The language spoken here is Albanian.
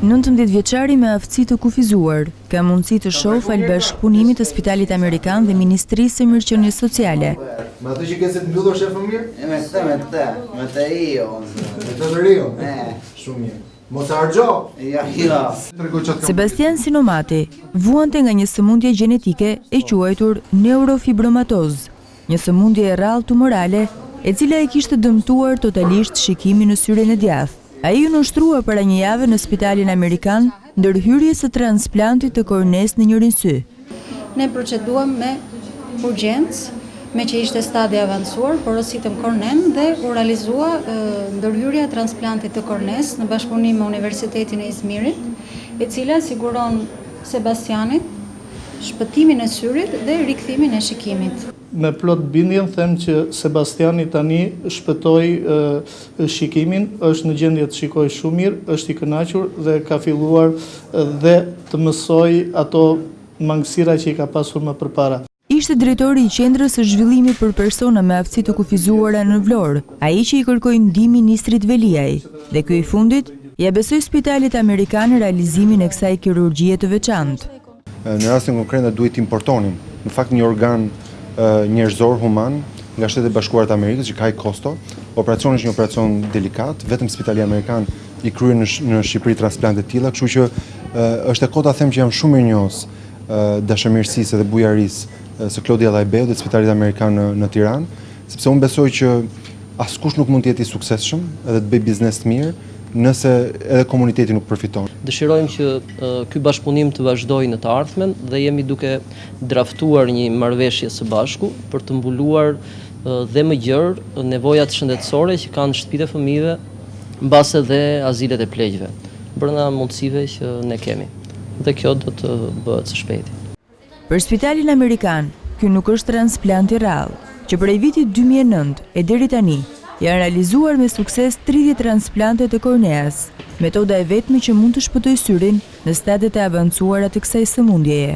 19 vjeçari me aftësi të kufizuar ka mundësi të shohë falë bashkëpunimit të Spitalit Amerikan dhe Ministrisë së Mirëqenies Sociale. Me atë që ke se të mbyllur shefë mirë? Me të Rio. Me të Rio? Shumë mirë. Mos e harxho? Jo. Sebastian Sinomati vuante nga një sëmundje gjenetike e quajtur neurofibromatoz, një sëmundje e rrallë tumorale e cila e kishte dëmtuar totalisht shikimin në syrin e djathtë. Ai u nënshtrua para një jave në Spitalin Amerikan ndërhyrjes së transplantit të kornes në njërin sy. Ne proceduam me urgjencë, me që ishte stadi avancuar, porositëm kornen dhe u realizua ndërhyrja e transplantit të kornes në bashkëpunim me Universitetin e Izmirit, e cila siguron Sebastianit shpëtimin e syrit dhe rikthimin e shikimit. Me plot bindjen them që Sebastiani tani shpëtoi shikimin, është në gjendje të shikojë shumë mirë, është i kënaqur dhe ka filluar dhe të mësoj ato mangësira që i ka pasur më përpara. Ishte drejtori i qendrës së zhvillimit për persona me aftësi të kufizuara në Vlorë, ai që i kërkoi ndihmë ministrit Veliaj, dhe ky i fundit ja besoi Spitalit Amerikan realizimin e kësaj kirurgjie të veçantë. Në rastin konkret ne duhet të importonim, në fakt një organ njerëzor human nga Shtetet Bashkuara të Amerikës që ka i kosto. Operacioni është një operacion delikat, vetëm Spitali Amerikan i kryen në Shqipëri transplante të tilla, kështu që është e kota them që jam shumë mirënjohës dashamirësisë dhe bujarisë së Claudia Lajbeu dhe Spitalit Amerikan në Tiranë, sepse unë besoj që askush nuk mund të jetë i suksesshëm edhe të bëjë biznes të mirë nëse edhe komuniteti nuk përfiton. Dëshirojmë që ky bashkëpunim të vazhdojë në të ardhmen dhe jemi duke draftuar një marrëveshje së bashku për të mbuluar dhe më gjerë nevojat shëndetësore që kanë shtëpitë e fëmijëve, mbase dhe azilet e pleqjve, brenda mundësive që ne kemi. Dhe kjo do të bëhet së shpejti. Për Spitalin Amerikan, ky nuk është transplant i rrallë, që prej vitit 2009 e deri tani janë realizuar me sukses 30 transplante të korneas, metoda e vetme që mund të shpëtojë syrin në stadiet e avancuara të kësaj sëmundjeje.